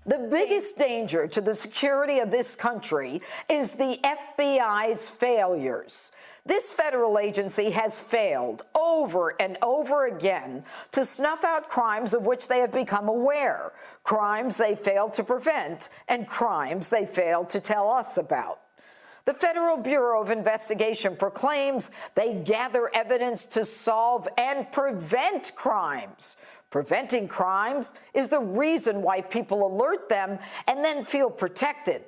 The biggest danger to the security of this country is the FBI's failures. This federal agency has failed over and over again to snuff out crimes of which they have become aware, crimes they failed to prevent, and crimes they failed to tell us about. The Federal Bureau of Investigation proclaims they gather evidence to solve and prevent crimes. Preventing crimes is the reason why people alert them and then feel protected.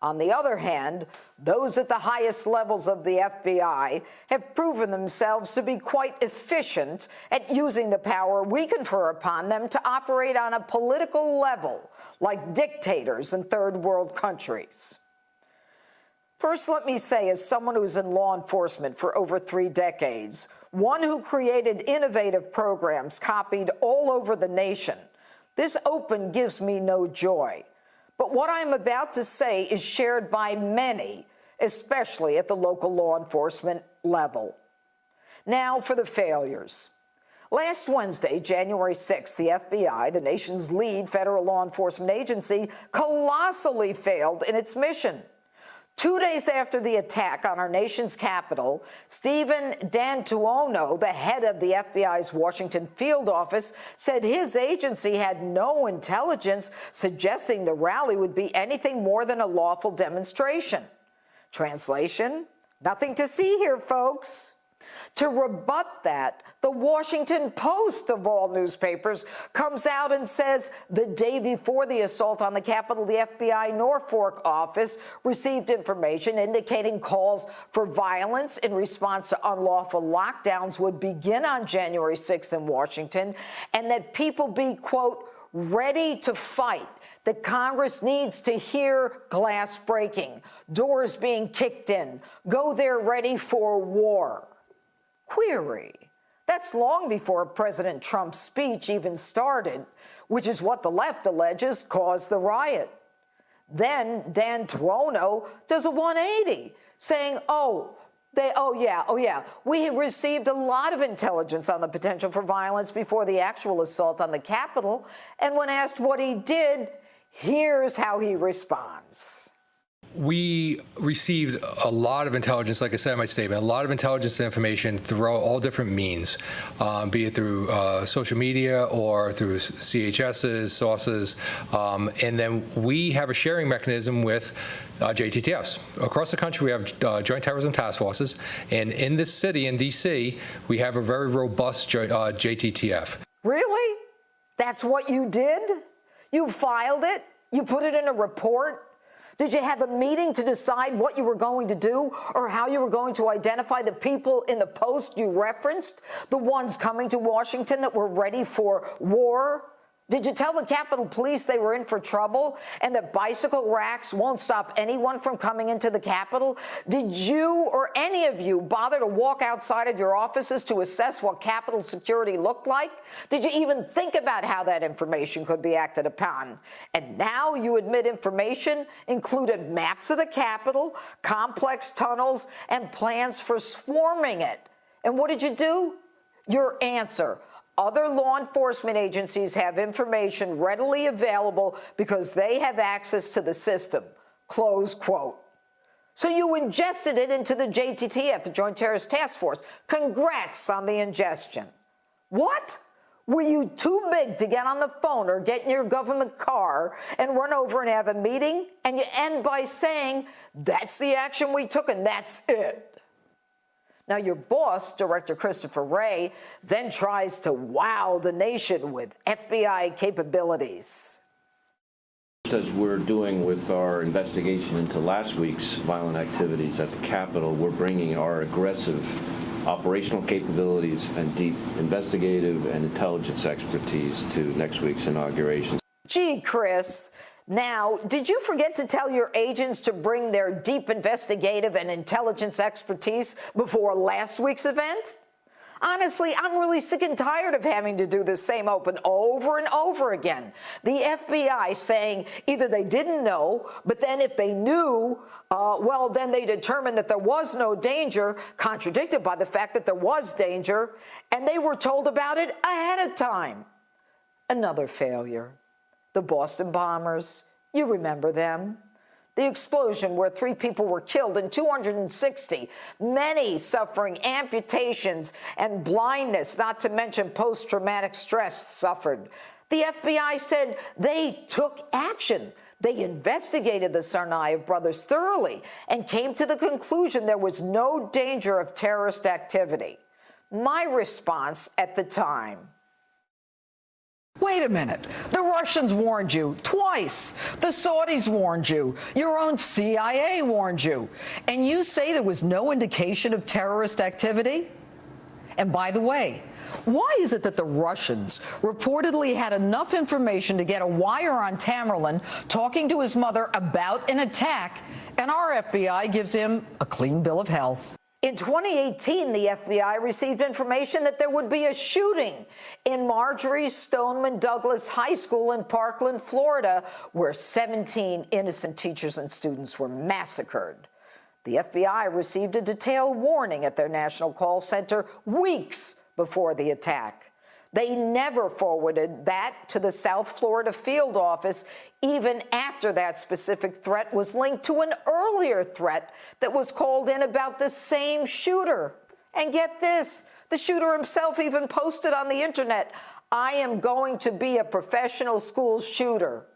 On the other hand, those at the highest levels of the FBI have proven themselves to be quite efficient at using the power we confer upon them to operate on a political level, like dictators in third world countries. First, let me say, as someone who was in law enforcement for over 3 decades, one who created innovative programs copied all over the nation, this open gives me no joy. But what I'm about to say is shared by many, especially at the local law enforcement level. Now for the failures. Last Wednesday, January 6th, the FBI, the nation's lead federal law enforcement agency, colossally failed in its mission. 2 days after the attack on our nation's capital, Stephen D'Antuono, the head of the FBI's Washington field office, said his agency had no intelligence suggesting the rally would be anything more than a lawful demonstration. Translation: nothing to see here, folks. To rebut that, the Washington Post, of all newspapers, comes out and says the day before the assault on the Capitol, the FBI Norfolk office received information indicating calls for violence in response to unlawful lockdowns would begin on January 6th in Washington, and that people be, quote, ready to fight. That Congress needs to hear glass breaking, doors being kicked in, go there ready for war. Query: that's long before President Trump's speech even started, which is what the left alleges caused the riot. Then D'Antuono does a 180, saying, we received a lot of intelligence on the potential for violence before the actual assault on the Capitol, and when asked what he did, here's how he responds. We received a lot of intelligence, like I said in my statement, a lot of intelligence information through all different means, be it through social media or through CHS's sources. And then we have a sharing mechanism with JTTFs. Across the country, we have Joint Terrorism Task Forces. And in this city, in D.C., we have a very robust JTTF. Really? That's what you did? You filed it? You put it in a report? Did you have a meeting to decide what you were going to do or how you were going to identify the people in the Post you referenced, the ones coming to Washington that were ready for war? Did you tell the Capitol Police they were in for trouble and that bicycle racks won't stop anyone from coming into the Capitol? Did you or any of you bother to walk outside of your offices to assess what Capitol security looked like? Did you even think about how that information could be acted upon? And now you admit information included maps of the Capitol, complex tunnels, and plans for swarming it. And what did you do? Your answer: other law enforcement agencies have information readily available because they have access to the system, close quote. So you ingested it into the JTTF, the Joint Terrorist Task Force. Congrats on the ingestion. What? Were you too big to get on the phone or get in your government car and run over and have a meeting? And you end by saying, that's the action we took and that's it. Now, your boss, Director Christopher Wray, then tries to wow the nation with FBI capabilities. As we're doing with our investigation into last week's violent activities at the Capitol, we're bringing our aggressive operational capabilities and deep investigative and intelligence expertise to next week's inauguration. Gee, Chris. Now, did you forget to tell your agents to bring their deep investigative and intelligence expertise before last week's event? Honestly, I'm really sick and tired of having to do the same open over and over again. The FBI saying either they didn't know, but then if they knew, well, then they determined that there was no danger, contradicted by the fact that there was danger, and they were told about it ahead of time. Another failure. The Boston bombers, you remember them. The explosion where 3 people were killed and 260, many suffering amputations and blindness, not to mention post-traumatic stress suffered. The FBI said they took action. They investigated the Tsarnaev brothers thoroughly and came to the conclusion there was no danger of terrorist activity. My response at the time: wait a minute. The Russians warned you twice. The Saudis warned you. Your own CIA warned you. And you say there was no indication of terrorist activity? And by the way, why is it that the Russians reportedly had enough information to get a wire on Tamerlan talking to his mother about an attack, and our FBI gives him a clean bill of health? In 2018, the FBI received information that there would be a shooting in Marjorie Stoneman Douglas High School in Parkland, Florida, where 17 innocent teachers and students were massacred. The FBI received a detailed warning at their national call center weeks before the attack. They never forwarded that to the South Florida field office, even after that specific threat was linked to an earlier threat that was called in about the same shooter. And get this, the shooter himself even posted on the internet, "I am going to be a professional school shooter."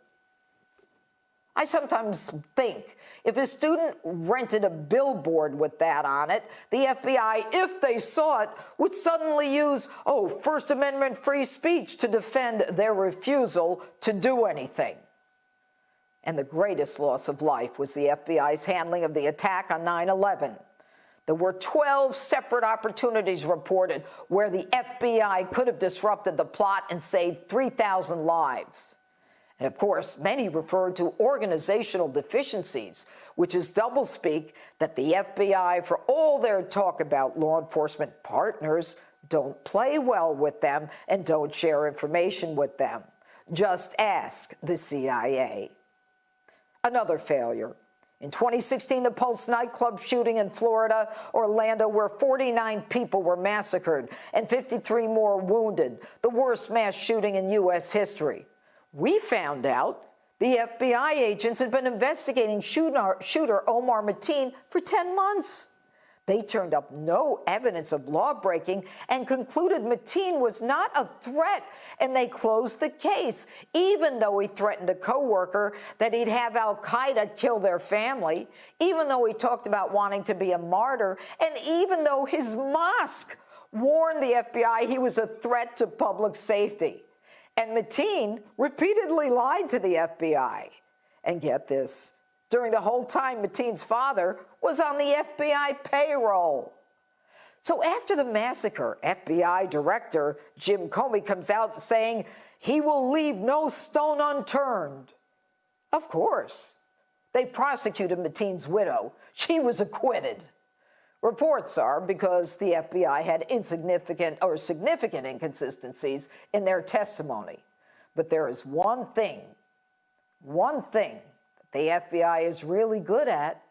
I sometimes think if a student rented a billboard with that on it, the FBI, if they saw it, would suddenly use, First Amendment free speech to defend their refusal to do anything. And the greatest loss of life was the FBI's handling of the attack on 9/11. There were 12 separate opportunities reported where the FBI could have disrupted the plot and saved 3,000 lives. And of course, many referred to organizational deficiencies, which is doublespeak that the FBI, for all their talk about law enforcement partners, don't play well with them and don't share information with them. Just ask the CIA. Another failure. In 2016, the Pulse nightclub shooting in Florida, Orlando, where 49 people were massacred and 53 more wounded, the worst mass shooting in U.S. history. We found out the FBI agents had been investigating shooter Omar Mateen for 10 months. They turned up no evidence of law-breaking and concluded Mateen was not a threat, and they closed the case, even though he threatened a coworker that he'd have al-Qaeda kill their family, even though he talked about wanting to be a martyr, and even though his mosque warned the FBI he was a threat to public safety. And Mateen repeatedly lied to the FBI. And get this, during the whole time, Mateen's father was on the FBI payroll. So after the massacre, FBI Director Jim Comey comes out saying he will leave no stone unturned. Of course. They prosecuted Mateen's widow. She was acquitted. Reports are because the FBI had significant inconsistencies in their testimony. But there is one thing that the FBI is really good at.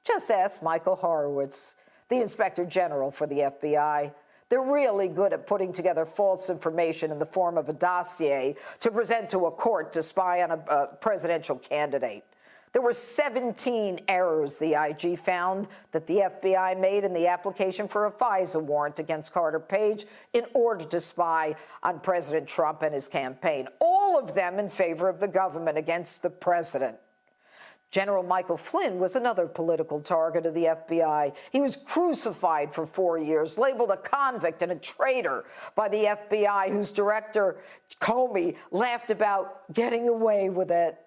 Just ask Michael Horowitz, the Inspector General for the FBI. They're really good at putting together false information in the form of a dossier to present to a court to spy on a presidential candidate. There were 17 errors the IG found that the FBI made in the application for a FISA warrant against Carter Page in order to spy on President Trump and his campaign, all of them in favor of the government against the president. General Michael Flynn was another political target of the FBI. He was crucified for 4 years, labeled a convict and a traitor by the FBI, whose director, Comey, laughed about getting away with it.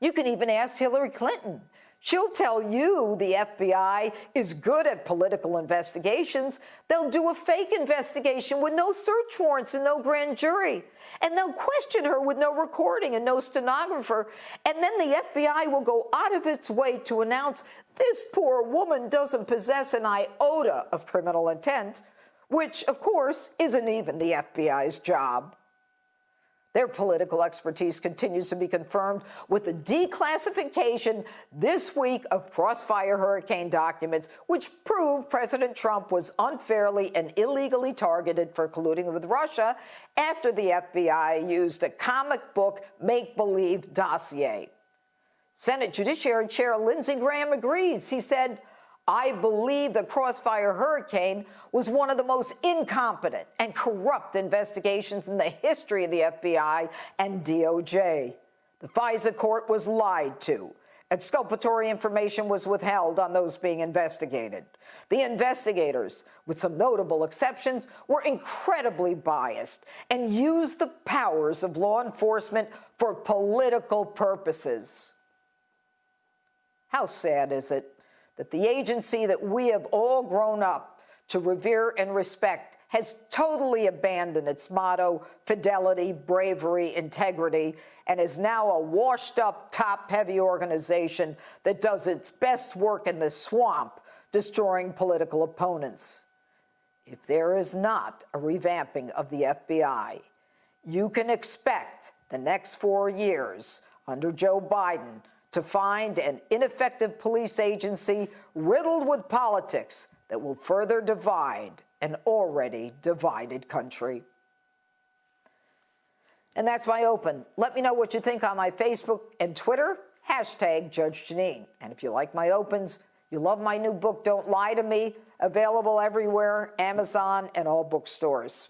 You can even ask Hillary Clinton. She'll tell you the FBI is good at political investigations. They'll do a fake investigation with no search warrants and no grand jury. And they'll question her with no recording and no stenographer. And then the FBI will go out of its way to announce this poor woman doesn't possess an iota of criminal intent, which, of course, isn't even the FBI's job. Their political expertise continues to be confirmed with the declassification this week of Crossfire Hurricane documents, which proved President Trump was unfairly and illegally targeted for colluding with Russia after the FBI used a comic book make-believe dossier. Senate Judiciary Chair Lindsey Graham agrees. He said, "I believe the Crossfire Hurricane was one of the most incompetent and corrupt investigations in the history of the FBI and DOJ. The FISA court was lied to. Exculpatory information was withheld on those being investigated. The investigators, with some notable exceptions, were incredibly biased and used the powers of law enforcement for political purposes." How sad is it that the agency that we have all grown up to revere and respect has totally abandoned its motto, fidelity, bravery, integrity, and is now a washed-up, top-heavy organization that does its best work in the swamp, destroying political opponents. If there is not a revamping of the FBI, you can expect the next 4 years under Joe Biden to find an ineffective police agency riddled with politics that will further divide an already divided country. And that's my open. Let me know what you think on my Facebook and Twitter, #Judge Jeanine. And if you like my opens, you love my new book, Don't Lie to Me, available everywhere, Amazon and all bookstores.